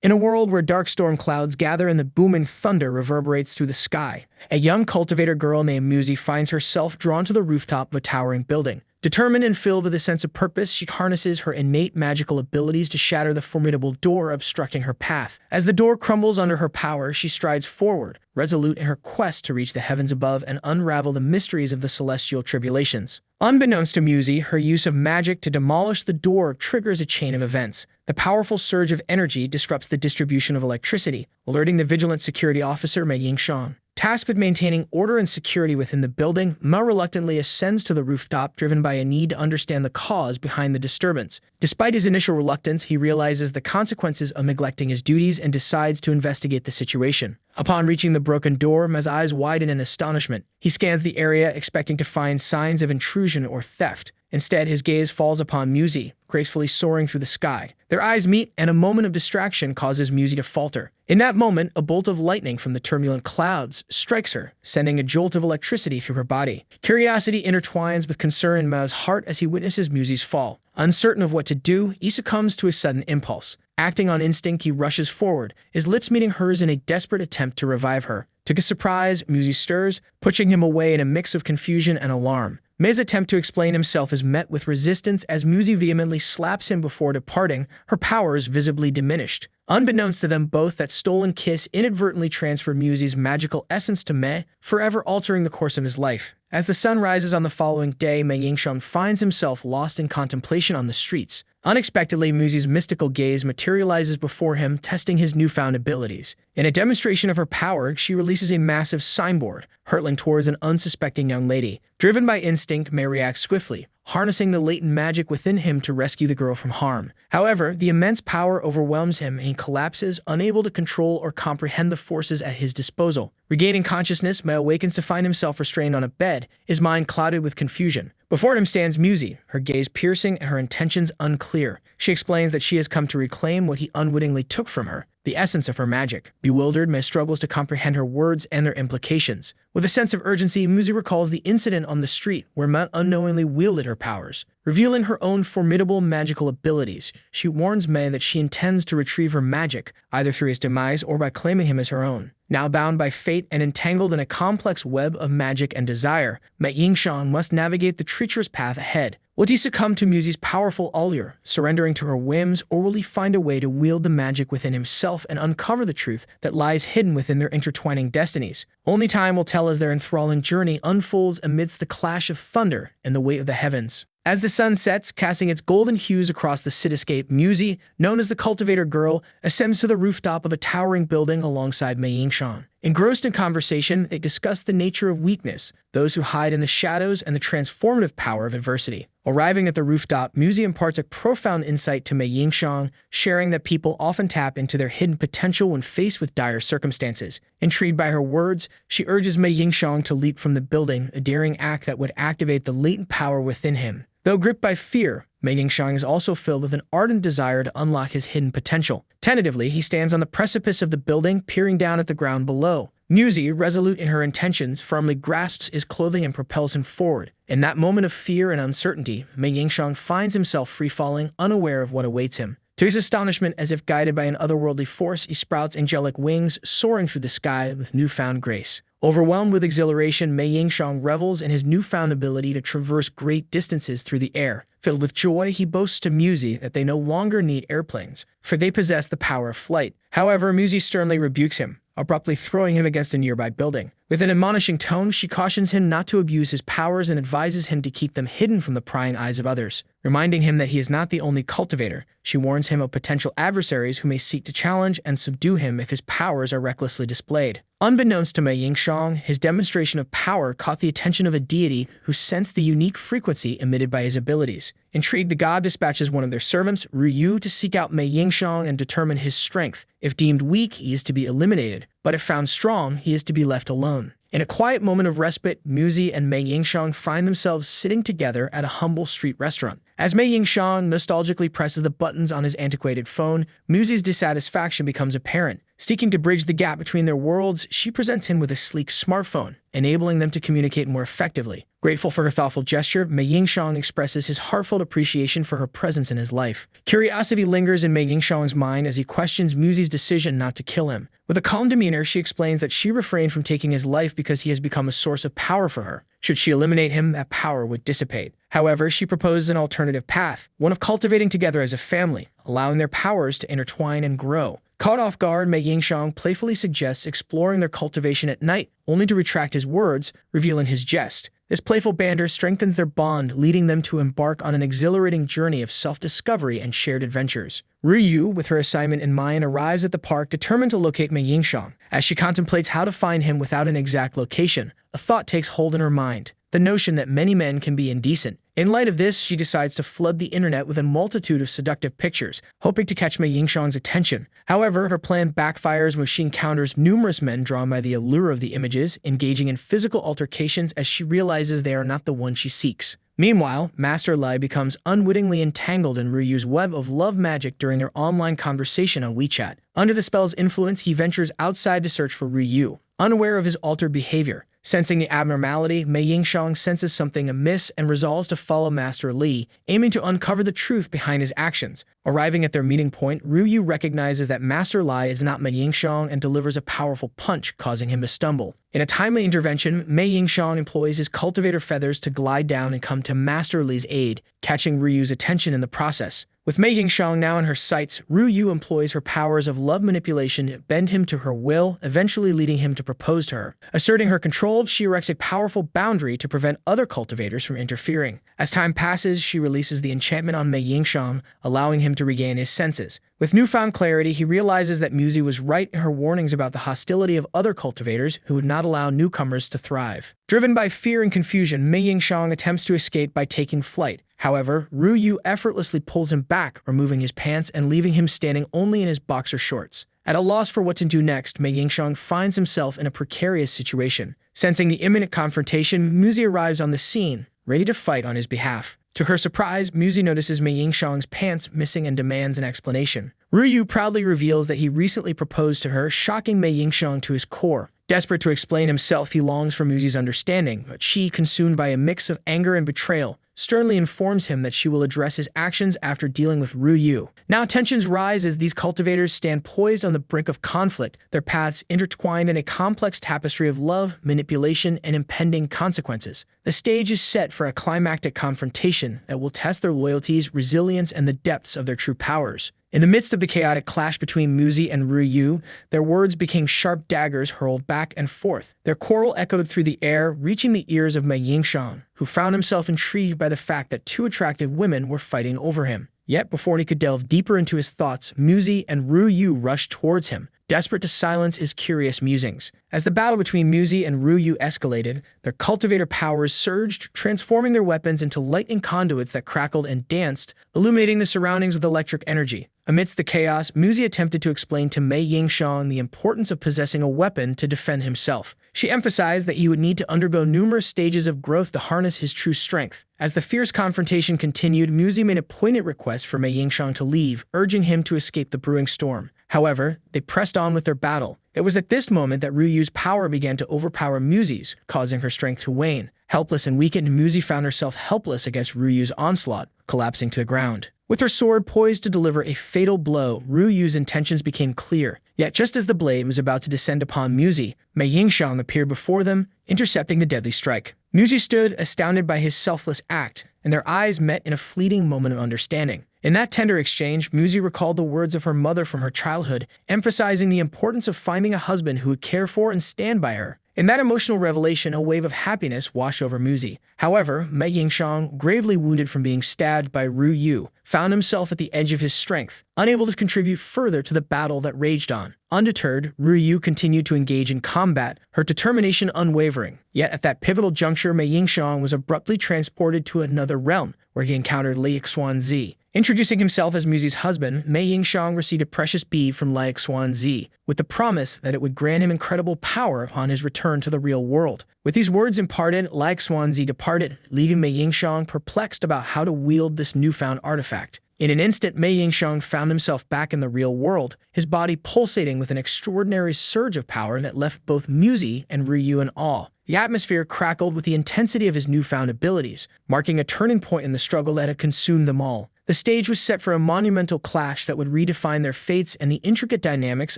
In a world where dark storm clouds gather and the booming thunder reverberates through the sky, a young cultivator girl named Musi finds herself drawn to the rooftop of a towering building. Determined and filled with a sense of purpose, she harnesses her innate magical abilities to shatter the formidable door obstructing her path. As the door crumbles under her power, she strides forward, resolute in her quest to reach the heavens above and unravel the mysteries of the celestial tribulations. Unbeknownst to Musi, her use of magic to demolish the door triggers a chain of events. The powerful surge of energy disrupts the distribution of electricity, alerting the vigilant security officer Mei Yingxiang. Tasked with maintaining order and security within the building, Ma reluctantly ascends to the rooftop, driven by a need to understand the cause behind the disturbance. Despite his initial reluctance, he realizes the consequences of neglecting his duties and decides to investigate the situation. Upon reaching the broken door, Ma's eyes widen in astonishment. He scans the area, expecting to find signs of intrusion or theft. Instead, his gaze falls upon Musi, gracefully soaring through the sky. Their eyes meet, and a moment of distraction causes Musi to falter. In that moment, a bolt of lightning from the turbulent clouds strikes her, sending a jolt of electricity through her body. Curiosity intertwines with concern in Ma's heart as he witnesses Musi's fall. Uncertain of what to do, he succumbs to a sudden impulse. Acting on instinct, he rushes forward, his lips meeting hers in a desperate attempt to revive her. To his surprise, Musi stirs, pushing him away in a mix of confusion and alarm. May's attempt to explain himself is met with resistance as Musi vehemently slaps him before departing, her powers visibly diminished. Unbeknownst to them both, that stolen kiss inadvertently transferred Musi's magical essence to Mei, forever altering the course of his life. As the sun rises on the following day, Mei Yingxiang finds himself lost in contemplation on the streets. Unexpectedly, Musi's mystical gaze materializes before him, testing his newfound abilities. In a demonstration of her power, she releases a massive signboard, hurtling towards an unsuspecting young lady. Driven by instinct, Mei reacts swiftly, harnessing the latent magic within him to rescue the girl from harm. However, the immense power overwhelms him and he collapses, unable to control or comprehend the forces at his disposal. Regaining consciousness, Mei awakens to find himself restrained on a bed, his mind clouded with confusion. Before him stands Musi, her gaze piercing and her intentions unclear. She explains that she has come to reclaim what he unwittingly took from her, the essence of her magic. Bewildered, Mei struggles to comprehend her words and their implications. With a sense of urgency, Musi recalls the incident on the street where Mei unknowingly wielded her powers. Revealing her own formidable magical abilities, she warns Mei that she intends to retrieve her magic, either through his demise or by claiming him as her own. Now bound by fate and entangled in a complex web of magic and desire, Mei Yingxiang must navigate the treacherous path ahead. Will he succumb to Musi's powerful allure, surrendering to her whims, or will he find a way to wield the magic within himself and uncover the truth that lies hidden within their intertwining destinies? Only time will tell as their enthralling journey unfolds amidst the clash of thunder and the weight of the heavens. As the sun sets, casting its golden hues across the cityscape, Musi, known as the Cultivator Girl, ascends to the rooftop of a towering building alongside Mei Yingxiang. Engrossed in conversation, they discuss the nature of weakness, those who hide in the shadows, and the transformative power of adversity. Arriving at the rooftop, Musi imparts a profound insight to Mei Yingxiang, sharing that people often tap into their hidden potential when faced with dire circumstances. Intrigued by her words, she urges Mei Yingxiang to leap from the building, a daring act that would activate the latent power within him. Though gripped by fear, Mei Yingxiang is also filled with an ardent desire to unlock his hidden potential. Tentatively, he stands on the precipice of the building, peering down at the ground below. Musi, resolute in her intentions, firmly grasps his clothing and propels him forward. In that moment of fear and uncertainty, Mei Yingxiang finds himself free-falling, unaware of what awaits him. To his astonishment, as if guided by an otherworldly force, he sprouts angelic wings, soaring through the sky with newfound grace. Overwhelmed with exhilaration, Mei Yingxiang revels in his newfound ability to traverse great distances through the air. Filled with joy, he boasts to Musi that they no longer need airplanes, for they possess the power of flight. However, Musi sternly rebukes him, abruptly throwing him against a nearby building. With an admonishing tone, she cautions him not to abuse his powers and advises him to keep them hidden from the prying eyes of others. Reminding him that he is not the only cultivator, she warns him of potential adversaries who may seek to challenge and subdue him if his powers are recklessly displayed. Unbeknownst to Mei Yingxiang, his demonstration of power caught the attention of a deity who sensed the unique frequency emitted by his abilities. Intrigued, the god dispatches one of their servants, Ryu, to seek out Mei Yingxiang and determine his strength. If deemed weak, he is to be eliminated, but if found strong, he is to be left alone. In a quiet moment of respite, Musi and Mei Yingxiang find themselves sitting together at a humble street restaurant. As Mei Yingxiang nostalgically presses the buttons on his antiquated phone, Musi's dissatisfaction becomes apparent. Seeking to bridge the gap between their worlds, she presents him with a sleek smartphone, enabling them to communicate more effectively. Grateful for her thoughtful gesture, Mei Yingxiang expresses his heartfelt appreciation for her presence in his life. Curiosity lingers in Mei Yingxiang's mind as he questions Muzi's decision not to kill him. With a calm demeanor, she explains that she refrained from taking his life because he has become a source of power for her. Should she eliminate him, that power would dissipate. However, she proposes an alternative path, one of cultivating together as a family, allowing their powers to intertwine and grow. Caught off guard, Mei Yingxiang playfully suggests exploring their cultivation at night, only to retract his words, revealing his jest. This playful banter strengthens their bond, leading them to embark on an exhilarating journey of self-discovery and shared adventures. Ryu, with her assignment in mind, arrives at the park determined to locate Mei Yingxiang. As she contemplates how to find him without an exact location, a thought takes hold in her mind: the notion that many men can be indecent. In light of this, she decides to flood the internet with a multitude of seductive pictures, hoping to catch Mei Yingxiang's attention. However, her plan backfires when she encounters numerous men drawn by the allure of the images, engaging in physical altercations as she realizes they are not the one she seeks. Meanwhile, Master Lai becomes unwittingly entangled in Ryu's web of love magic during their online conversation on WeChat. Under the spell's influence, he ventures outside to search for Ryu, unaware of his altered behavior. Sensing the abnormality, Mei Yingxiang senses something amiss and resolves to follow Master Li, aiming to uncover the truth behind his actions. Arriving at their meeting point, Ryu recognizes that Master Li is not Mei Yingxiang and delivers a powerful punch, causing him to stumble. In a timely intervention, Mei Yingxiang employs his cultivator feathers to glide down and come to Master Li's aid, catching Ryu's attention in the process. With Mei Yingxiang now in her sights, Ryu employs her powers of love manipulation to bend him to her will, eventually leading him to propose to her. Asserting her control, she erects a powerful boundary to prevent other cultivators from interfering. As time passes, she releases the enchantment on Mei Yingxiang, allowing him to regain his senses. With newfound clarity, he realizes that Muzi was right in her warnings about the hostility of other cultivators who would not allow newcomers to thrive. Driven by fear and confusion, Mei Yingxiang attempts to escape by taking flight. However, Ryu effortlessly pulls him back, removing his pants and leaving him standing only in his boxer shorts. At a loss for what to do next, Mei Yingxiang finds himself in a precarious situation. Sensing the imminent confrontation, Muzi arrives on the scene, ready to fight on his behalf. To her surprise, Muzi notices Mei Yingxiang's pants missing and demands an explanation. Ryu proudly reveals that he recently proposed to her, shocking Mei Yingxiang to his core. Desperate to explain himself, he longs for Muzi's understanding, but she, consumed by a mix of anger and betrayal, sternly informs him that she will address his actions after dealing with Ryu. Now tensions rise as these cultivators stand poised on the brink of conflict, their paths intertwined in a complex tapestry of love, manipulation, and impending consequences. The stage is set for a climactic confrontation that will test their loyalties, resilience, and the depths of their true powers. In the midst of the chaotic clash between Muzi and Ryu, their words became sharp daggers hurled back and forth. Their quarrel echoed through the air, reaching the ears of Mei Yingxiang, who found himself intrigued by the fact that two attractive women were fighting over him. Yet before he could delve deeper into his thoughts, Muzi and Ryu rushed towards him, desperate to silence his curious musings. As the battle between Muzi and Ryu escalated, their cultivator powers surged, transforming their weapons into lightning conduits that crackled and danced, illuminating the surroundings with electric energy. Amidst the chaos, Muzi attempted to explain to Mei Yingxiang the importance of possessing a weapon to defend himself. She emphasized that he would need to undergo numerous stages of growth to harness his true strength. As the fierce confrontation continued, Muzi made a poignant request for Mei Yingxiang to leave, urging him to escape the brewing storm. However, they pressed on with their battle. It was at this moment that Ryu's power began to overpower Muzi's, causing her strength to wane. Helpless and weakened, Muzi found herself helpless against Ryu's onslaught, collapsing to the ground. With her sword poised to deliver a fatal blow, Ryu's intentions became clear. Yet just as the blade was about to descend upon Muzi, Mei Yingxiang appeared before them, intercepting the deadly strike. Muzi stood, astounded by his selfless act, and their eyes met in a fleeting moment of understanding. In that tender exchange, Muzi recalled the words of her mother from her childhood, emphasizing the importance of finding a husband who would care for and stand by her. In that emotional revelation, a wave of happiness washed over Muzi. However, Mei Yingxiang, gravely wounded from being stabbed by Ryu, found himself at the edge of his strength, unable to contribute further to the battle that raged on. Undeterred, Ryu continued to engage in combat, her determination unwavering. Yet at that pivotal juncture, Mei Yingxiang was abruptly transported to another realm, where he encountered Laixuanzi. Introducing himself as Muzi's husband, Mei Yingxiang received a precious bead from Laixuanzi, with the promise that it would grant him incredible power upon his return to the real world. With these words imparted, Laixuanzi departed, leaving Mei Yingxiang perplexed about how to wield this newfound artifact. In an instant, Mei Yingxiang found himself back in the real world, his body pulsating with an extraordinary surge of power that left both Muzi and Ryu in awe. The atmosphere crackled with the intensity of his newfound abilities, marking a turning point in the struggle that had consumed them all. The stage was set for a monumental clash that would redefine their fates and the intricate dynamics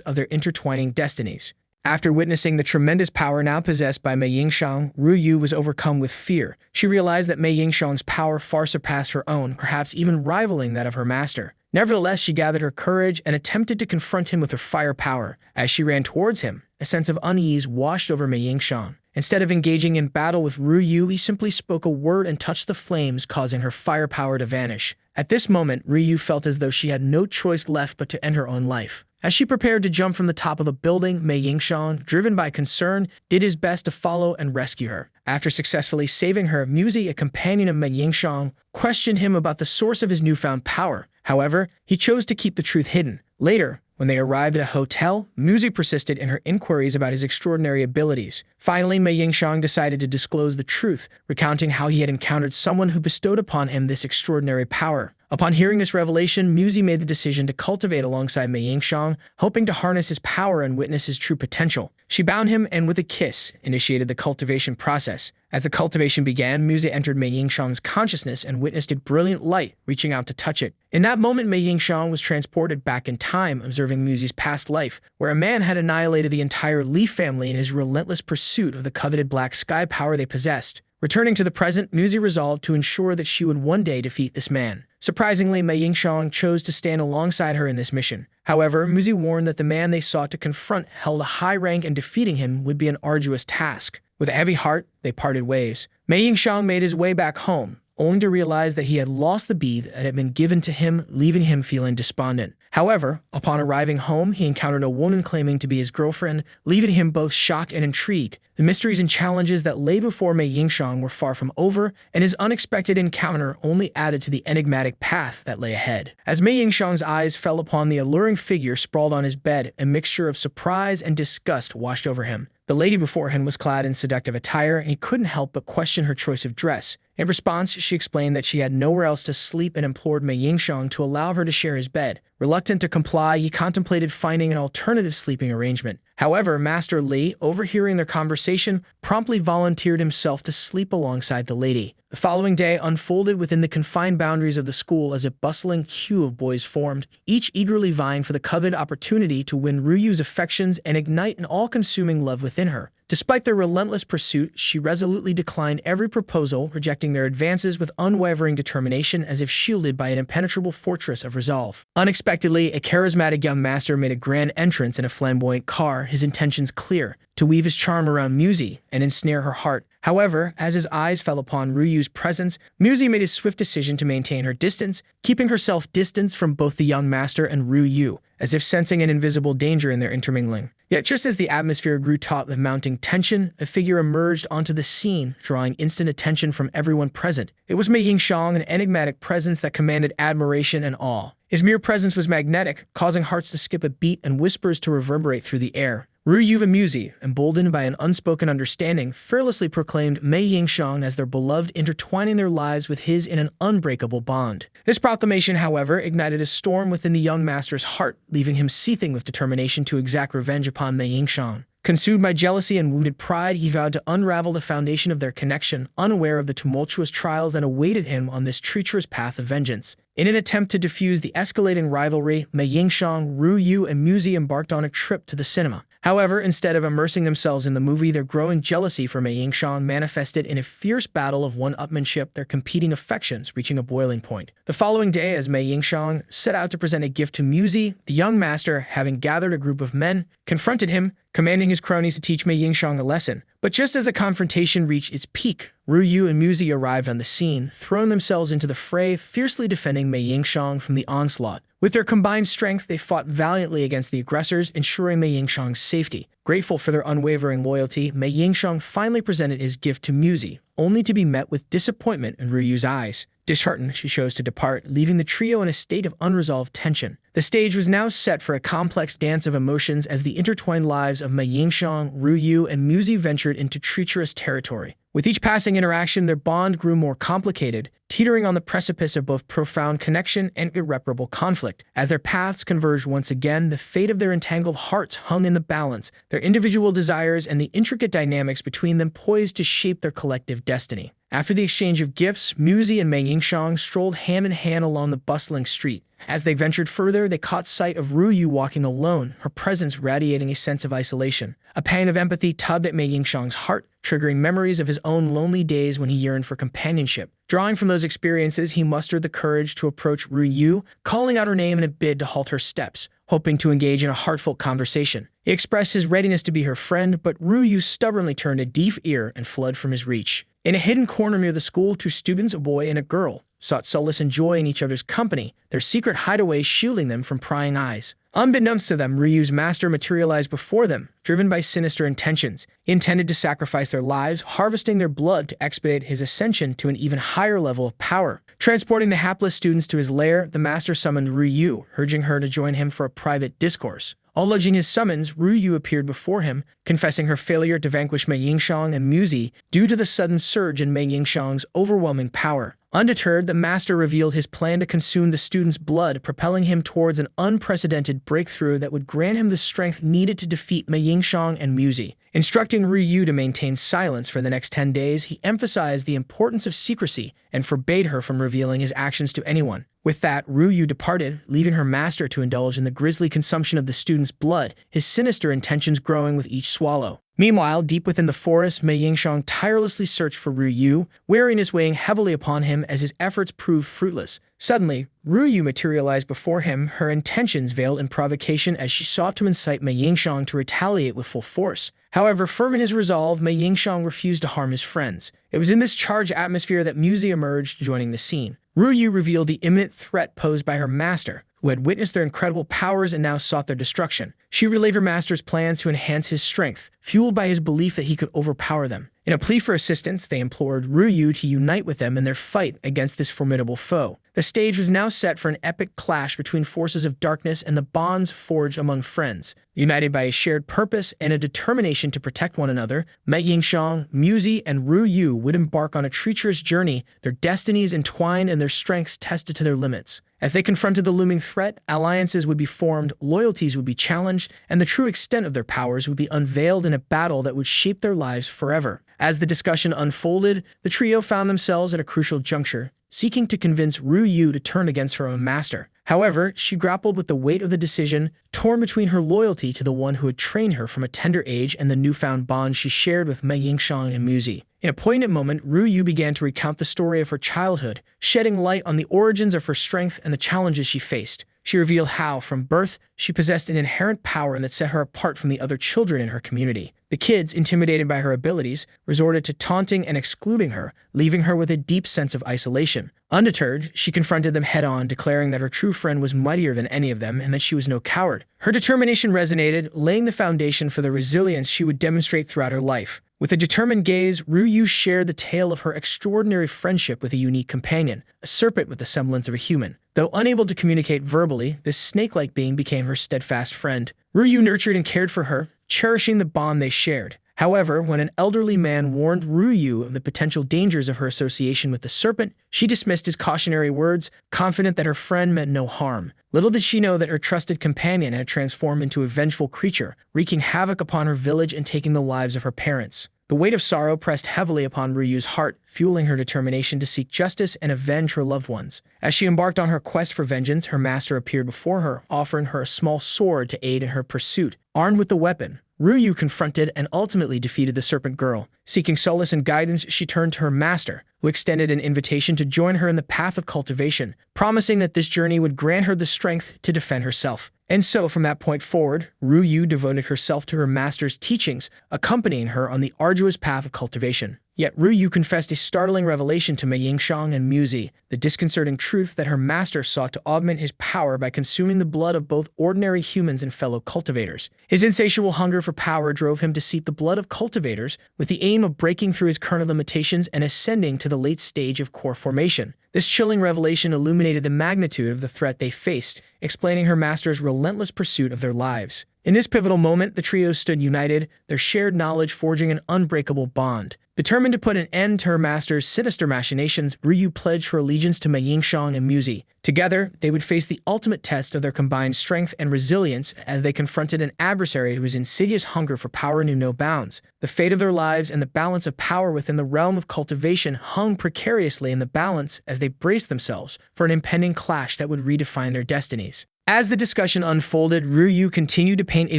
of their intertwining destinies. After witnessing the tremendous power now possessed by Mei Yingxiang, Ryu was overcome with fear. She realized that Mei Yingxiang's power far surpassed her own, perhaps even rivaling that of her master. Nevertheless, she gathered her courage and attempted to confront him with her fire power. As she ran towards him, a sense of unease washed over Mei Yingxiang. Instead of engaging in battle with Ryu, he simply spoke a word and touched the flames, causing her firepower to vanish. At this moment, Ryu felt as though she had no choice left but to end her own life. As she prepared to jump from the top of a building, Mei Yingxiang, driven by concern, did his best to follow and rescue her. After successfully saving her, Muzi, a companion of Mei Yingxiang, questioned him about the source of his newfound power. However, he chose to keep the truth hidden. Later, when they arrived at a hotel, Muzi persisted in her inquiries about his extraordinary abilities. Finally, Mei Yingxiang decided to disclose the truth, recounting how he had encountered someone who bestowed upon him this extraordinary power. Upon hearing this revelation, Muzi made the decision to cultivate alongside Mei Yingxiang, hoping to harness his power and witness his true potential. She bound him and, with a kiss, initiated the cultivation process. As the cultivation began, Muzi entered Mei Yingxiang's consciousness and witnessed a brilliant light, reaching out to touch it. In that moment, Mei Yingxiang was transported back in time, observing Muzi's past life, where a man had annihilated the entire Li family in his relentless pursuit of the coveted black sky power they possessed. Returning to the present, Muzi resolved to ensure that she would one day defeat this man. Surprisingly, Mei Yingxiang chose to stand alongside her in this mission. However, Muzi warned that the man they sought to confront held a high rank and defeating him would be an arduous task. With a heavy heart, they parted ways. Mei Yingxiang made his way back home, only to realize that he had lost the bead that had been given to him, leaving him feeling despondent. However, upon arriving home, he encountered a woman claiming to be his girlfriend, leaving him both shocked and intrigued. The mysteries and challenges that lay before Mei Yingxiang were far from over, and his unexpected encounter only added to the enigmatic path that lay ahead. As Mei Yingxiang's eyes fell upon the alluring figure sprawled on his bed, a mixture of surprise and disgust washed over him. The lady before him was clad in seductive attire, and he couldn't help but question her choice of dress. In response, she explained that she had nowhere else to sleep and implored Mei Yingxiang to allow her to share his bed. Reluctant to comply, he contemplated finding an alternative sleeping arrangement. However, Master Li, overhearing their conversation, promptly volunteered himself to sleep alongside the lady. The following day unfolded within the confined boundaries of the school as a bustling queue of boys formed, each eagerly vying for the coveted opportunity to win Ryu's affections and ignite an all-consuming love within her. Despite their relentless pursuit, she resolutely declined every proposal, rejecting their advances with unwavering determination as if shielded by an impenetrable fortress of resolve. Unexpectedly, a charismatic young master made a grand entrance in a flamboyant car, his intentions clear: to weave his charm around Muzi and ensnare her heart. However, as his eyes fell upon Ryu's presence, Muzi made a swift decision to maintain her distance, keeping herself distanced from both the young master and Ryu, as if sensing an invisible danger in their intermingling. Yet just as the atmosphere grew taut with mounting tension, a figure emerged onto the scene, drawing instant attention from everyone present. It was Mei Yingxiang, an enigmatic presence that commanded admiration and awe. His mere presence was magnetic, causing hearts to skip a beat and whispers to reverberate through the air. Ryu and Muzi, emboldened by an unspoken understanding, fearlessly proclaimed Mei Yingxiang as their beloved, intertwining their lives with his in an unbreakable bond. This proclamation, however, ignited a storm within the young master's heart, leaving him seething with determination to exact revenge upon Mei Yingxiang. Consumed by jealousy and wounded pride, he vowed to unravel the foundation of their connection, unaware of the tumultuous trials that awaited him on this treacherous path of vengeance. In an attempt to diffuse the escalating rivalry, Mei Yingxiang, Ryu, and Muzi embarked on a trip to the cinema. However, instead of immersing themselves in the movie, their growing jealousy for Mei Yingxiang manifested in a fierce battle of one-upmanship, their competing affections reaching a boiling point. The following day, as Mei Yingxiang set out to present a gift to Muzi, the young master, having gathered a group of men, confronted him, commanding his cronies to teach Mei Yingxiang a lesson. But just as the confrontation reached its peak, Ryu and Muzi arrived on the scene, throwing themselves into the fray, fiercely defending Mei Yingxiang from the onslaught. With their combined strength, they fought valiantly against the aggressors, ensuring Mei Yingxiang's safety. Grateful for their unwavering loyalty, Mei Yingxiang finally presented his gift to Muzi, only to be met with disappointment in Ryu's eyes. Disheartened, she chose to depart, leaving the trio in a state of unresolved tension. The stage was now set for a complex dance of emotions as the intertwined lives of Mei Yingxiang, Ru Yu, and Muzi ventured into treacherous territory. With each passing interaction, their bond grew more complicated, teetering on the precipice of both profound connection and irreparable conflict. As their paths converged once again, the fate of their entangled hearts hung in the balance, their individual desires and the intricate dynamics between them poised to shape their collective destiny. After the exchange of gifts, Muzi and Mei Yingxiang strolled hand in hand along the bustling street. As they ventured further, they caught sight of Ru Yu walking alone, her presence radiating a sense of isolation. A pang of empathy tugged at Mei Yingxiang's heart, triggering memories of his own lonely days when he yearned for companionship. Drawing from those experiences, he mustered the courage to approach Ru Yu, calling out her name in a bid to halt her steps, hoping to engage in a heartfelt conversation. He expressed his readiness to be her friend, but Ru Yu stubbornly turned a deaf ear and fled from his reach. In a hidden corner near the school, two students, a boy and a girl, sought solace and joy in each other's company, their secret hideaway shielding them from prying eyes. Unbeknownst to them, Ryu's master materialized before them, driven by sinister intentions. He intended to sacrifice their lives, harvesting their blood to expedite his ascension to an even higher level of power. Transporting the hapless students to his lair, the master summoned Ryu, urging her to join him for a private discourse. Acknowledging his summons, Ryu appeared before him, confessing her failure to vanquish Mei Yingxiang and Muzi due to the sudden surge in Mei Yingxiang's overwhelming power. Undeterred, the master revealed his plan to consume the student's blood, propelling him towards an unprecedented breakthrough that would grant him the strength needed to defeat Mei Yingxiang and Muzi. Instructing Ryu to maintain silence for the next 10 days, he emphasized the importance of secrecy and forbade her from revealing his actions to anyone. With that, Ryu departed, leaving her master to indulge in the grisly consumption of the student's blood, his sinister intentions growing with each swallow. Meanwhile, deep within the forest, Mei Yingxiang tirelessly searched for Ryu, weariness weighing heavily upon him as his efforts proved fruitless. Suddenly, Ryu materialized before him, her intentions veiled in provocation as she sought to incite Mei Yingxiang to retaliate with full force. However, firm in his resolve, Mei Yingxiang refused to harm his friends. It was in this charged atmosphere that Muzi emerged, joining the scene. Ryu revealed the imminent threat posed by her master, who had witnessed their incredible powers and now sought their destruction. She relayed her master's plans to enhance his strength, fueled by his belief that he could overpower them. In a plea for assistance, they implored Ryu to unite with them in their fight against this formidable foe. The stage was now set for an epic clash between forces of darkness and the bonds forged among friends. United by a shared purpose and a determination to protect one another, Mei Yingxiang, Muzi, and Ryu would embark on a treacherous journey, their destinies entwined and their strengths tested to their limits. As they confronted the looming threat, alliances would be formed, loyalties would be challenged, and the true extent of their powers would be unveiled in a battle that would shape their lives forever. As the discussion unfolded, the trio found themselves at a crucial juncture, seeking to convince Ryu to turn against her own master. However, she grappled with the weight of the decision, torn between her loyalty to the one who had trained her from a tender age and the newfound bond she shared with Mei Yingxiang and Muzi. In a poignant moment, Ryu began to recount the story of her childhood, shedding light on the origins of her strength and the challenges she faced. She revealed how, from birth, she possessed an inherent power that set her apart from the other children in her community. The kids, intimidated by her abilities, resorted to taunting and excluding her, leaving her with a deep sense of isolation. Undeterred, she confronted them head-on, declaring that her true friend was mightier than any of them and that she was no coward. Her determination resonated, laying the foundation for the resilience she would demonstrate throughout her life. With a determined gaze, Ryu shared the tale of her extraordinary friendship with a unique companion, a serpent with the semblance of a human. Though unable to communicate verbally, this snake-like being became her steadfast friend. Ryu nurtured and cared for her, cherishing the bond they shared. However, when an elderly man warned Ryu of the potential dangers of her association with the serpent, she dismissed his cautionary words, confident that her friend meant no harm. Little did she know that her trusted companion had transformed into a vengeful creature, wreaking havoc upon her village and taking the lives of her parents. The weight of sorrow pressed heavily upon Ryu's heart, fueling her determination to seek justice and avenge her loved ones. As she embarked on her quest for vengeance, her master appeared before her, offering her a small sword to aid in her pursuit. Armed with the weapon, Ryu confronted and ultimately defeated the serpent girl. Seeking solace and guidance, she turned to her master, who extended an invitation to join her in the path of cultivation, promising that this journey would grant her the strength to defend herself. And so, from that point forward, Ryu devoted herself to her master's teachings, accompanying her on the arduous path of cultivation. Yet Ryu confessed a startling revelation to Mei Yingxiang and Muzi, the disconcerting truth that her master sought to augment his power by consuming the blood of both ordinary humans and fellow cultivators. His insatiable hunger for power drove him to seek the blood of cultivators with the aim dream of breaking through his current limitations and ascending to the late stage of core formation. This chilling revelation illuminated the magnitude of the threat they faced, explaining her master's relentless pursuit of their lives. In this pivotal moment, the trio stood united, their shared knowledge forging an unbreakable bond. Determined to put an end to her master's sinister machinations, Ryu pledged her allegiance to Mei Yingxiang and Muzi. Together, they would face the ultimate test of their combined strength and resilience as they confronted an adversary whose insidious hunger for power knew no bounds. The fate of their lives and the balance of power within the realm of cultivation hung precariously in the balance as they braced themselves for an impending clash that would redefine their destinies. As the discussion unfolded, Ryu continued to paint a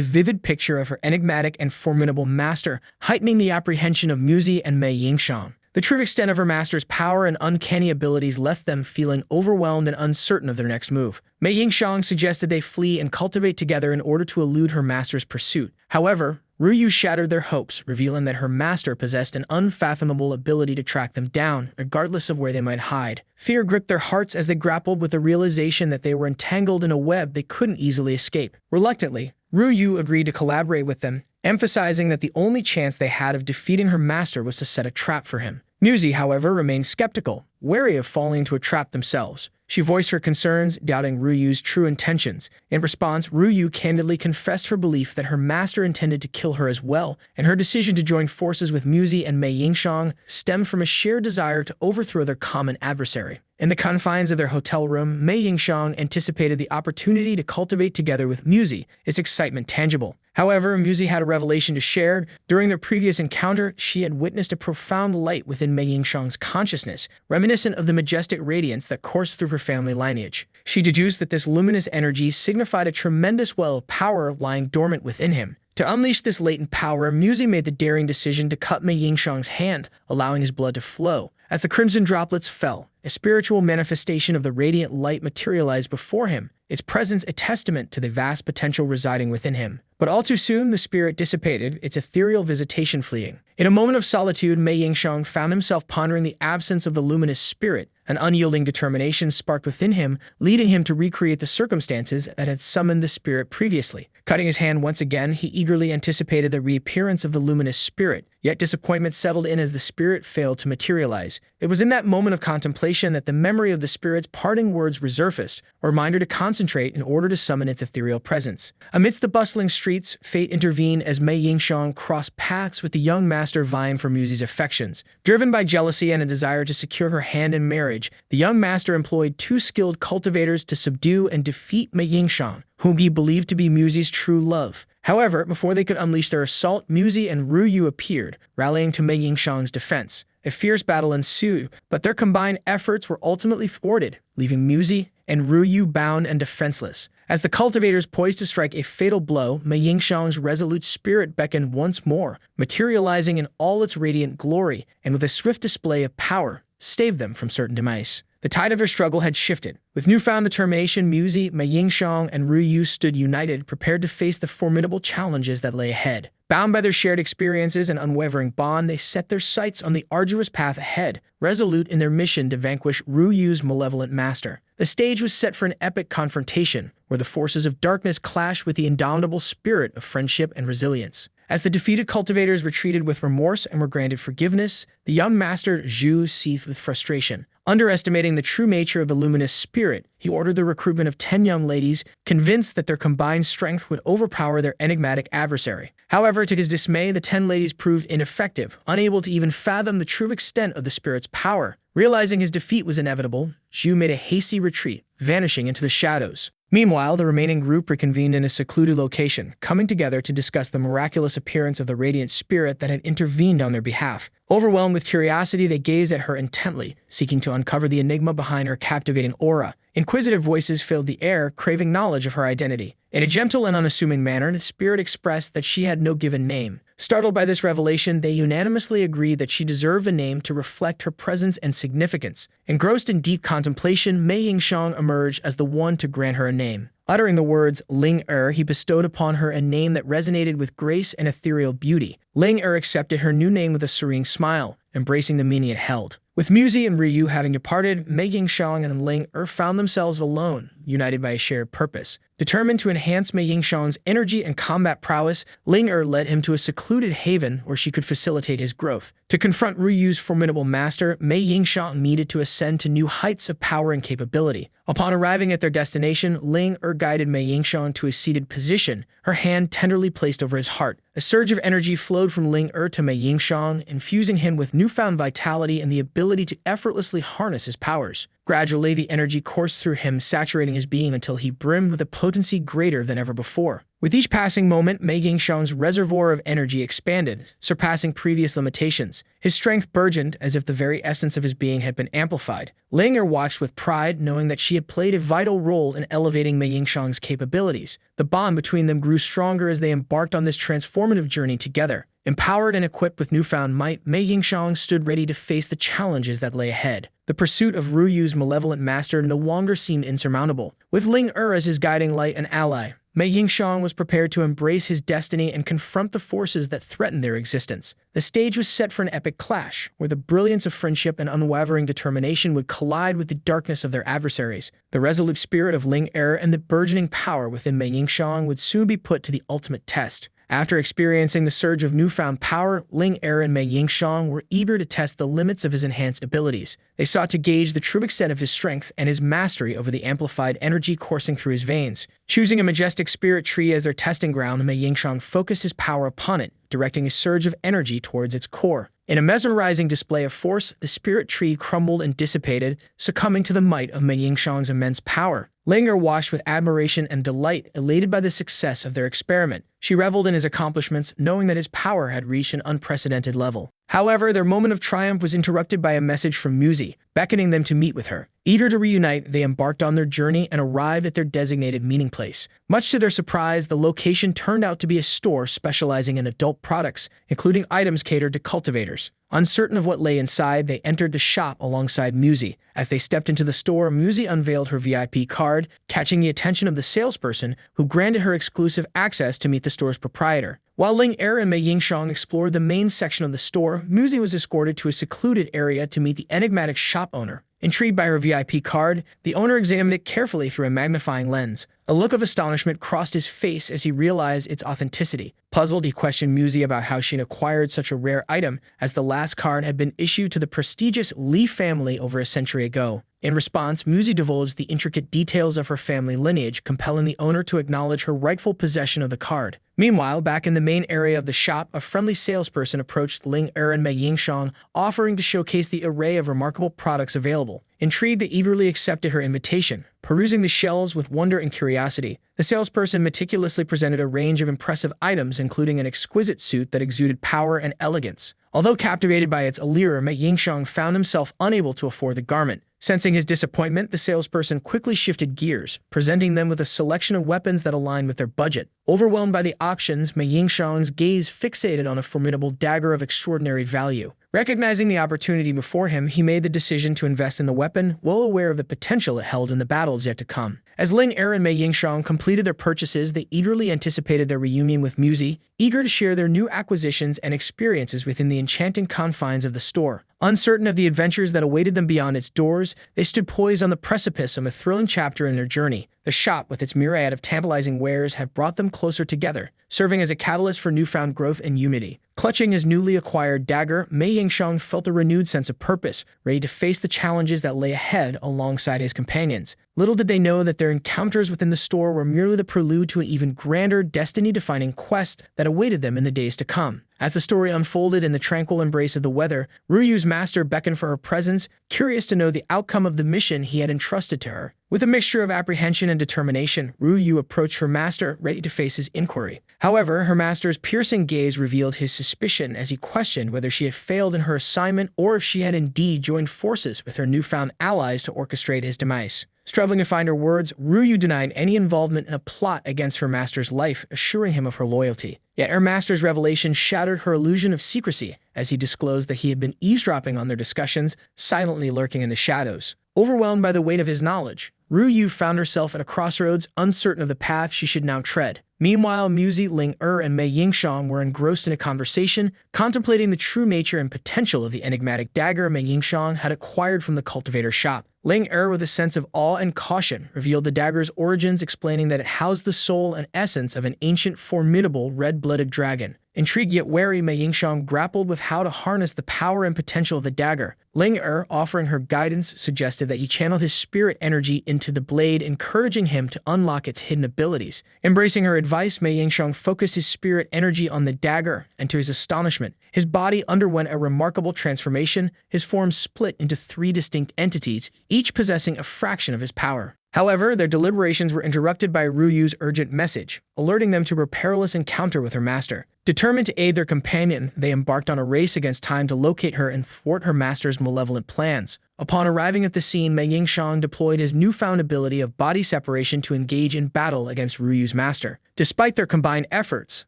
vivid picture of her enigmatic and formidable master, heightening the apprehension of Muzi and Mei Yingxiang. The true extent of her master's power and uncanny abilities left them feeling overwhelmed and uncertain of their next move. Mei Yingxiang suggested they flee and cultivate together in order to elude her master's pursuit. However, Ryu shattered their hopes, revealing that her master possessed an unfathomable ability to track them down, regardless of where they might hide. Fear gripped their hearts as they grappled with the realization that they were entangled in a web they couldn't easily escape. Reluctantly, Ryu agreed to collaborate with them, emphasizing that the only chance they had of defeating her master was to set a trap for him. Muzi, however, remained skeptical, wary of falling into a trap themselves. She voiced her concerns, doubting Ryu's true intentions. In response, Ryu candidly confessed her belief that her master intended to kill her as well, and her decision to join forces with Muzi and Mei Yingxiang stemmed from a shared desire to overthrow their common adversary. In the confines of their hotel room, Mei Yingxiang anticipated the opportunity to cultivate together with Muzi, its excitement tangible. However, Muzi had a revelation to share. During their previous encounter, she had witnessed a profound light within Mei Yingxiang's consciousness, reminiscent of the majestic radiance that coursed through her family lineage. She deduced that this luminous energy signified a tremendous well of power lying dormant within him. To unleash this latent power, Muzi made the daring decision to cut Mei Yingxiang's hand, allowing his blood to flow. As the crimson droplets fell, a spiritual manifestation of the radiant light materialized before him, its presence a testament to the vast potential residing within him. But all too soon, the spirit dissipated, its ethereal visitation fleeing. In a moment of solitude, Mei Yingxiang found himself pondering the absence of the luminous spirit. An unyielding determination sparked within him, leading him to recreate the circumstances that had summoned the spirit previously. Cutting his hand once again, he eagerly anticipated the reappearance of the luminous spirit, yet disappointment settled in as the spirit failed to materialize. It was in that moment of contemplation that the memory of the spirit's parting words resurfaced, a reminder to concentrate in order to summon its ethereal presence. Amidst the bustling streets, fate intervened as Mei Yingxiang crossed paths with the young master vying for Muzi's affections. Driven by jealousy and a desire to secure her hand in marriage, the young master employed two skilled cultivators to subdue and defeat Mei Yingxiang, whom he believed to be Muzi's true love. However, before they could unleash their assault, Muzi and Ryu appeared, rallying to Mei Yingxiang's defense. A fierce battle ensued, but their combined efforts were ultimately thwarted, leaving Muzi and Ryu bound and defenseless. As the cultivators poised to strike a fatal blow, Mei Yingxiang's resolute spirit beckoned once more, materializing in all its radiant glory, and with a swift display of power, saved them from certain demise. The tide of their struggle had shifted. With newfound determination, Muzi, Mei Yingxiang, and Ryu stood united, prepared to face the formidable challenges that lay ahead. Bound by their shared experiences and unwavering bond, they set their sights on the arduous path ahead, resolute in their mission to vanquish Ryu's malevolent master. The stage was set for an epic confrontation, where the forces of darkness clashed with the indomitable spirit of friendship and resilience. As the defeated cultivators retreated with remorse and were granted forgiveness, the young master Zhu seethed with frustration. Underestimating the true nature of the luminous spirit, he ordered the recruitment of 10 young ladies, convinced that their combined strength would overpower their enigmatic adversary. However, to his dismay, the 10 ladies proved ineffective, unable to even fathom the true extent of the spirit's power. Realizing his defeat was inevitable, Zhu made a hasty retreat, vanishing into the shadows. Meanwhile, the remaining group reconvened in a secluded location, coming together to discuss the miraculous appearance of the radiant spirit that had intervened on their behalf. Overwhelmed with curiosity, they gazed at her intently, seeking to uncover the enigma behind her captivating aura. Inquisitive voices filled the air, craving knowledge of her identity. In a gentle and unassuming manner, the spirit expressed that she had no given name. Startled by this revelation, they unanimously agreed that she deserved a name to reflect her presence and significance. Engrossed in deep contemplation, Mei Yingxiang emerged as the one to grant her a name. Uttering the words Ling he bestowed upon her a name that resonated with grace and ethereal beauty. Ling accepted her new name with a serene smile, embracing the meaning it held. With Muzi and Ryu having departed, Mei Yingxiang and Ling Er found themselves alone, united by a shared purpose. Determined to enhance Mei Yingxiang's energy and combat prowess, Ling Er led him to a secluded haven where she could facilitate his growth. To confront Ryu's formidable master, Mei Yingxiang needed to ascend to new heights of power and capability. Upon arriving at their destination, Ling Er guided Mei Yingxiang to a seated position, her hand tenderly placed over his heart. A surge of energy flowed from Ling Er to Mei Yingxiang, infusing him with newfound vitality and the ability to effortlessly harness his powers. Gradually, the energy coursed through him, saturating his being until he brimmed with a potency greater than ever before. With each passing moment, Mei Yingxiang's reservoir of energy expanded, surpassing previous limitations. His strength burgeoned as if the very essence of his being had been amplified. Ling Er watched with pride, knowing that she had played a vital role in elevating Mei Yingxiang's capabilities. The bond between them grew stronger as they embarked on this transformative journey together. Empowered and equipped with newfound might, Mei Yingxiang stood ready to face the challenges that lay ahead. The pursuit of Ryu's malevolent master no longer seemed insurmountable. With Ling Er as his guiding light and ally, Mei Yingxiang was prepared to embrace his destiny and confront the forces that threatened their existence. The stage was set for an epic clash, where the brilliance of friendship and unwavering determination would collide with the darkness of their adversaries. The resolute spirit of Ling Er and the burgeoning power within Mei Yingxiang would soon be put to the ultimate test. After experiencing the surge of newfound power, Ling Er and Mei Yingxiang were eager to test the limits of his enhanced abilities. They sought to gauge the true extent of his strength and his mastery over the amplified energy coursing through his veins. Choosing a majestic spirit tree as their testing ground, Mei Yingxiang focused his power upon it, directing a surge of energy towards its core. In a mesmerizing display of force, the spirit tree crumbled and dissipated, succumbing to the might of Mei Yingxiang's immense power. Ling Er watched with admiration and delight, elated by the success of their experiment. She reveled in his accomplishments, knowing that his power had reached an unprecedented level. However, their moment of triumph was interrupted by a message from Muzi, beckoning them to meet with her. Eager to reunite, they embarked on their journey and arrived at their designated meeting place. Much to their surprise, the location turned out to be a store specializing in adult products, including items catered to cultivators. Uncertain of what lay inside, they entered the shop alongside Muzi. As they stepped into the store, Muzi unveiled her VIP card, catching the attention of the salesperson, who granted her exclusive access to meet the store's proprietor. While Ling Er and Mei Yingxiang explored the main section of the store, Muzi was escorted to a secluded area to meet the enigmatic shop owner. Intrigued by her VIP card, the owner examined it carefully through a magnifying lens. A look of astonishment crossed his face as he realized its authenticity. Puzzled, he questioned Muzi about how she had acquired such a rare item, as the last card had been issued to the prestigious Li family over a century ago. In response, Muzi divulged the intricate details of her family lineage, compelling the owner to acknowledge her rightful possession of the card. Meanwhile, back in the main area of the shop, a friendly salesperson approached Ling Er and Mei Yingxiang, offering to showcase the array of remarkable products available. Intrigued, they eagerly accepted her invitation. Perusing the shelves with wonder and curiosity, the salesperson meticulously presented a range of impressive items, including an exquisite suit that exuded power and elegance. Although captivated by its allure, Mei Yingxiang found himself unable to afford the garment. Sensing his disappointment, the salesperson quickly shifted gears, presenting them with a selection of weapons that aligned with their budget. Overwhelmed by the options, Mei Yingxiang's gaze fixated on a formidable dagger of extraordinary value. Recognizing the opportunity before him, he made the decision to invest in the weapon, well aware of the potential it held in the battles yet to come. As Ling Er and Mei Yingxiang completed their purchases, they eagerly anticipated their reunion with Muzi, eager to share their new acquisitions and experiences within the enchanting confines of the store. Uncertain of the adventures that awaited them beyond its doors, they stood poised on the precipice of a thrilling chapter in their journey. The shop, with its myriad of tantalizing wares, had brought them closer together, serving as a catalyst for newfound growth and unity. Clutching his newly acquired dagger, Mei Yingxiang felt a renewed sense of purpose, ready to face the challenges that lay ahead alongside his companions. Little did they know that their encounters within the store were merely the prelude to an even grander, destiny-defining quest that awaited them in the days to come. As the story unfolded in the tranquil embrace of the weather, Ryu's master beckoned for her presence, curious to know the outcome of the mission he had entrusted to her. With a mixture of apprehension and determination, Ryu approached her master, ready to face his inquiry. However, her master's piercing gaze revealed his suspicion as he questioned whether she had failed in her assignment or if she had indeed joined forces with her newfound allies to orchestrate his demise. Struggling to find her words, Ryu denied any involvement in a plot against her master's life, assuring him of her loyalty. Yet her master's revelation shattered her illusion of secrecy as he disclosed that he had been eavesdropping on their discussions, silently lurking in the shadows. Overwhelmed by the weight of his knowledge, Yu found herself at a crossroads, uncertain of the path she should now tread. Meanwhile, Muzi, Ling and Mei Yingxiang were engrossed in a conversation, contemplating the true nature and potential of the enigmatic dagger Mei Yingxiang had acquired from the Cultivator shop. Ling with a sense of awe and caution, revealed the dagger's origins, explaining that it housed the soul and essence of an ancient, formidable, red-blooded dragon. Intrigued yet wary, Mei Yingxiang grappled with how to harness the power and potential of the dagger. Ling offering her guidance, suggested that he channel his spirit energy into the blade, encouraging him to unlock its hidden abilities. Embracing her advice, Mei Yingxiang focused his spirit energy on the dagger, and to his astonishment, his body underwent a remarkable transformation. His form split into 3 distinct entities, each possessing a fraction of his power. However, their deliberations were interrupted by Yu's urgent message, alerting them to her perilous encounter with her master. Determined to aid their companion, they embarked on a race against time to locate her and thwart her master's malevolent plans. Upon arriving at the scene, Mei Yingxiang deployed his newfound ability of body separation to engage in battle against Yu's master. Despite their combined efforts,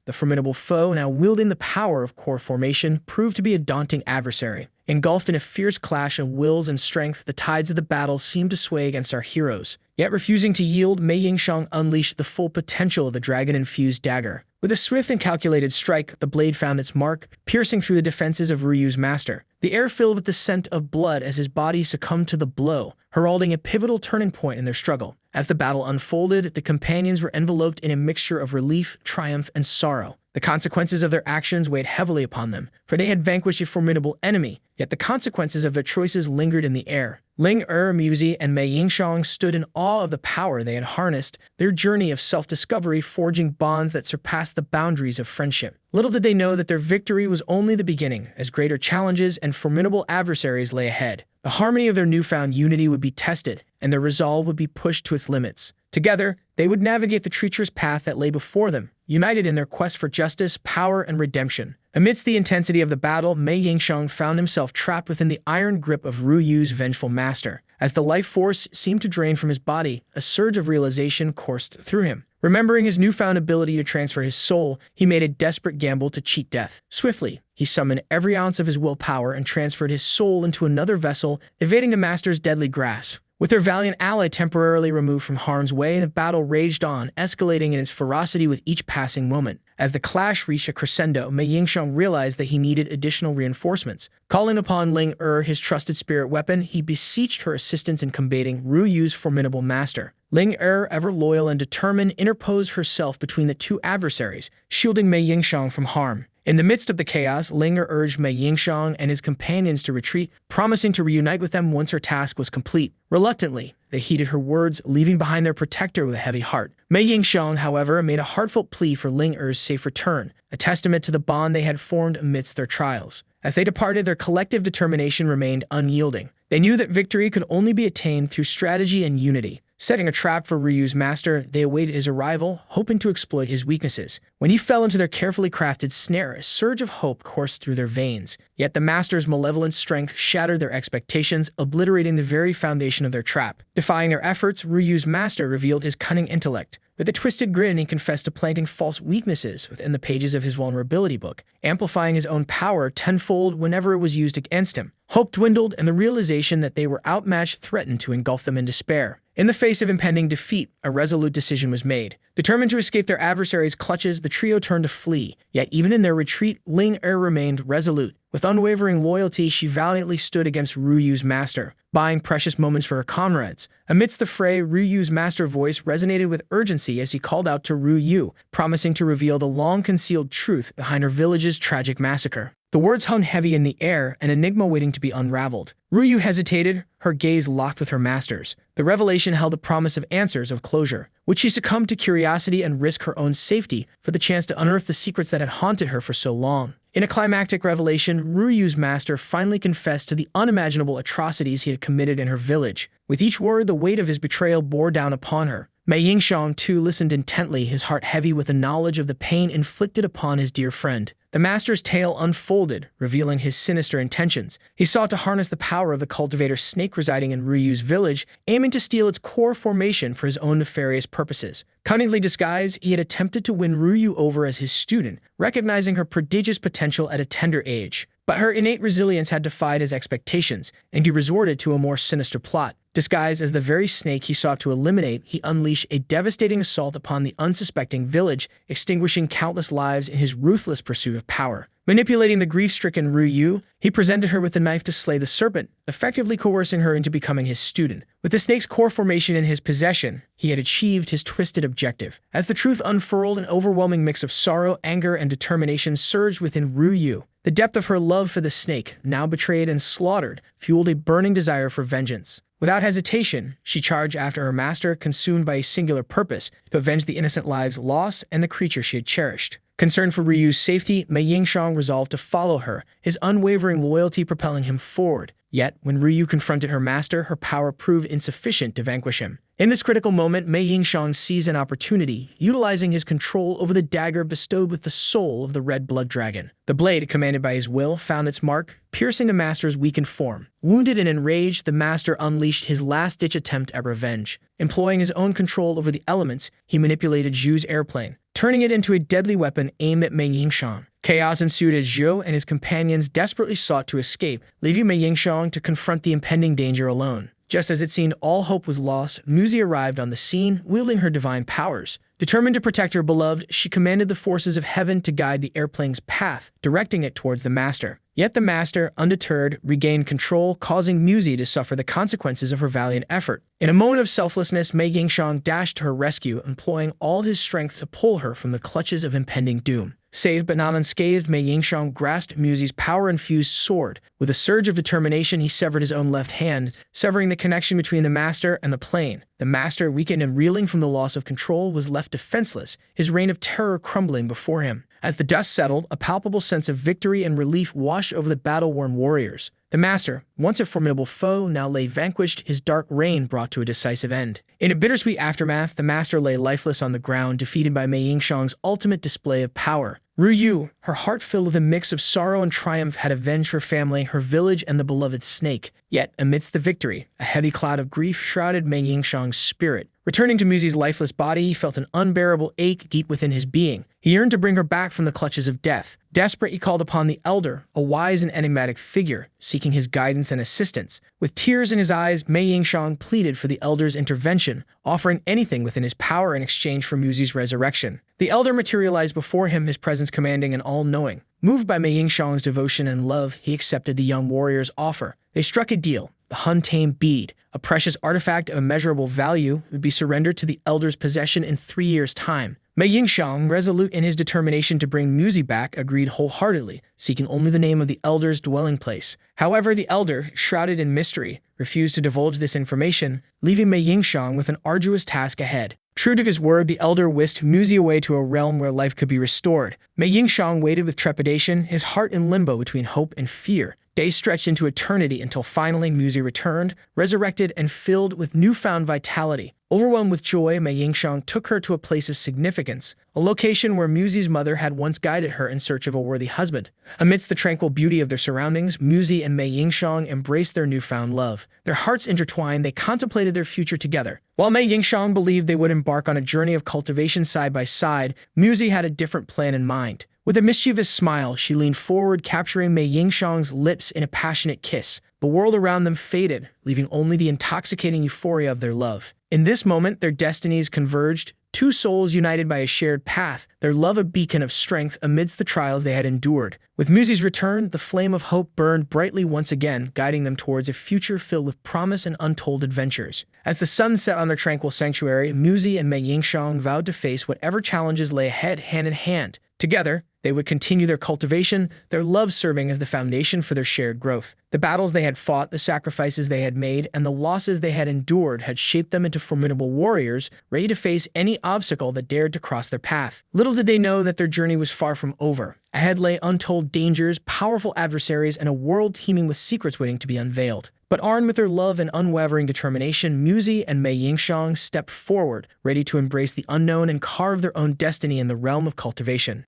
the formidable foe, now wielding the power of core formation, proved to be a daunting adversary. Engulfed in a fierce clash of wills and strength, the tides of the battle seemed to sway against our heroes. Yet refusing to yield, Mei Yingxiang unleashed the full potential of the dragon-infused dagger. With a swift and calculated strike, the blade found its mark, piercing through the defenses of Yu's master. The air filled with the scent of blood as his body succumbed to the blow, heralding a pivotal turning point in their struggle. As the battle unfolded, the companions were enveloped in a mixture of relief, triumph, and sorrow. The consequences of their actions weighed heavily upon them, for they had vanquished a formidable enemy, yet the consequences of their choices lingered in the air. Ling Muzi, and Mei Yingxiang stood in awe of the power they had harnessed, their journey of self-discovery forging bonds that surpassed the boundaries of friendship. Little did they know that their victory was only the beginning, as greater challenges and formidable adversaries lay ahead. The harmony of their newfound unity would be tested, and their resolve would be pushed to its limits. Together, they would navigate the treacherous path that lay before them, united in their quest for justice, power, and redemption. Amidst the intensity of the battle, Mei Yingxiang found himself trapped within the iron grip of Yu's vengeful master. As the life force seemed to drain from his body, a surge of realization coursed through him. Remembering his newfound ability to transfer his soul, he made a desperate gamble to cheat death. Swiftly, he summoned every ounce of his willpower and transferred his soul into another vessel, evading the master's deadly grasp. With their valiant ally temporarily removed from harm's way, the battle raged on, escalating in its ferocity with each passing moment. As the clash reached a crescendo, Mei Yingxiang realized that he needed additional reinforcements. Calling upon Ling his trusted spirit weapon, he beseeched her assistance in combating Yu's formidable master. Ling ever loyal and determined, interposed herself between the two adversaries, shielding Mei Yingxiang from harm. In the midst of the chaos, Ling urged Mei Yingxiang and his companions to retreat, promising to reunite with them once her task was complete. Reluctantly, they heeded her words, leaving behind their protector with a heavy heart. Mei Yingxiang, however, made a heartfelt plea for Ling safe return, a testament to the bond they had formed amidst their trials. As they departed, their collective determination remained unyielding. They knew that victory could only be attained through strategy and unity. Setting a trap for Yu's master, they awaited his arrival, hoping to exploit his weaknesses. When he fell into their carefully crafted snare, a surge of hope coursed through their veins. Yet the master's malevolent strength shattered their expectations, obliterating the very foundation of their trap. Defying their efforts, Yu's master revealed his cunning intellect. With a twisted grin, he confessed to planting false weaknesses within the pages of his vulnerability book, amplifying his own power tenfold whenever it was used against him. Hope dwindled, and the realization that they were outmatched threatened to engulf them in despair. In the face of impending defeat, a resolute decision was made. Determined to escape their adversaries' clutches, the trio turned to flee. Yet even in their retreat, Ling remained resolute. With unwavering loyalty, she valiantly stood against Yu's master, buying precious moments for her comrades. Amidst the fray, Yu's master voice resonated with urgency as he called out to Yu, promising to reveal the long-concealed truth behind her village's tragic massacre. The words hung heavy in the air, an enigma waiting to be unraveled. Yu hesitated, her gaze locked with her master's. The revelation held a promise of answers, of closure. Would she succumb to curiosity and risk her own safety for the chance to unearth the secrets that had haunted her for so long? In a climactic revelation, Yu's master finally confessed to the unimaginable atrocities he had committed in her village. With each word, the weight of his betrayal bore down upon her. Mei Yingxiang, too, listened intently, his heart heavy with the knowledge of the pain inflicted upon his dear friend. The master's tale unfolded, revealing his sinister intentions. He sought to harness the power of the cultivator snake residing in Yu's village, aiming to steal its core formation for his own nefarious purposes. Cunningly disguised, he had attempted to win Yu over as his student, recognizing her prodigious potential at a tender age. But her innate resilience had defied his expectations, and he resorted to a more sinister plot. Disguised as the very snake he sought to eliminate, he unleashed a devastating assault upon the unsuspecting village, extinguishing countless lives in his ruthless pursuit of power. Manipulating the grief-stricken Ryu, he presented her with a knife to slay the serpent, effectively coercing her into becoming his student. With the snake's core formation in his possession, he had achieved his twisted objective. As the truth unfurled, an overwhelming mix of sorrow, anger, and determination surged within Ryu. The depth of her love for the snake, now betrayed and slaughtered, fueled a burning desire for vengeance. Without hesitation, she charged after her master, consumed by a singular purpose, to avenge the innocent lives lost and the creature she had cherished. Concerned for Ryu's safety, Mei Yingxiang resolved to follow her, his unwavering loyalty propelling him forward. Yet, when Ryu confronted her master, her power proved insufficient to vanquish him. In this critical moment, Mei Yingxiang seized an opportunity, utilizing his control over the dagger bestowed with the soul of the red blood dragon. The blade, commanded by his will, found its mark, piercing the master's weakened form. Wounded and enraged, the master unleashed his last-ditch attempt at revenge. Employing his own control over the elements, he manipulated Zhu's airplane, turning it into a deadly weapon aimed at Mei Yingxiang. Chaos ensued as Zhou and his companions desperately sought to escape, leaving Mei Yingxiang to confront the impending danger alone. Just as it seemed all hope was lost, Muzi arrived on the scene, wielding her divine powers. Determined to protect her beloved, she commanded the forces of heaven to guide the airplane's path, directing it towards the master. Yet the master, undeterred, regained control, causing Muzi to suffer the consequences of her valiant effort. In a moment of selflessness, Mei Yingxiang dashed to her rescue, employing all his strength to pull her from the clutches of impending doom. Saved but not unscathed, Mei Yingxiang grasped Muzi's power-infused sword. With a surge of determination, he severed his own left hand, severing the connection between the master and the plane. The master, weakened and reeling from the loss of control, was left defenseless, his reign of terror crumbling before him. As the dust settled, a palpable sense of victory and relief washed over the battle-worn warriors. The master, once a formidable foe, now lay vanquished, his dark reign brought to a decisive end. In a bittersweet aftermath, the master lay lifeless on the ground, defeated by Mei Yingxiang's ultimate display of power. Ryu, her heart filled with a mix of sorrow and triumph, had avenged her family, her village, and the beloved snake. Yet, amidst the victory, a heavy cloud of grief shrouded Mei Yingxiang's spirit. Returning to Muzi's lifeless body, he felt an unbearable ache deep within his being. He yearned to bring her back from the clutches of death. Desperate, he called upon the Elder, a wise and enigmatic figure, seeking his guidance and assistance. With tears in his eyes, Mei Yingxiang pleaded for the Elder's intervention, offering anything within his power in exchange for Muzi's resurrection. The Elder materialized before him, his presence commanding and all-knowing. Moved by Mei Yingxiang's devotion and love, he accepted the young warrior's offer. They struck a deal. The hun-tamed bead, a precious artifact of immeasurable value, would be surrendered to the Elder's possession in 3 years' time. Mei Yingxiang, resolute in his determination to bring Muzi back, agreed wholeheartedly, seeking only the name of the Elder's dwelling place. However, the Elder, shrouded in mystery, refused to divulge this information, leaving Mei Yingxiang with an arduous task ahead. True to his word, the Elder whisked Muzi away to a realm where life could be restored. Mei Yingxiang waited with trepidation, his heart in limbo between hope and fear. Days stretched into eternity until finally Muzi returned, resurrected and filled with newfound vitality. Overwhelmed with joy, Mei Yingxiang took her to a place of significance, a location where Muzi's mother had once guided her in search of a worthy husband. Amidst the tranquil beauty of their surroundings, Muzi and Mei Yingxiang embraced their newfound love. Their hearts intertwined, they contemplated their future together. While Mei Yingxiang believed they would embark on a journey of cultivation side by side, Muzi had a different plan in mind. With a mischievous smile, she leaned forward, capturing Mei Yingxiang's lips in a passionate kiss. The world around them faded, leaving only the intoxicating euphoria of their love. In this moment, their destinies converged, two souls united by a shared path, their love a beacon of strength amidst the trials they had endured. With Muzi's return, the flame of hope burned brightly once again, guiding them towards a future filled with promise and untold adventures. As the sun set on their tranquil sanctuary, Muzi and Mei Yingxiang vowed to face whatever challenges lay ahead hand in hand. Together, they would continue their cultivation, their love serving as the foundation for their shared growth. The battles they had fought, the sacrifices they had made, and the losses they had endured had shaped them into formidable warriors, ready to face any obstacle that dared to cross their path. Little did they know that their journey was far from over. Ahead lay untold dangers, powerful adversaries, and a world teeming with secrets waiting to be unveiled. But armed with their love and unwavering determination, Muzi and Mei Yingxiang stepped forward, ready to embrace the unknown and carve their own destiny in the realm of cultivation.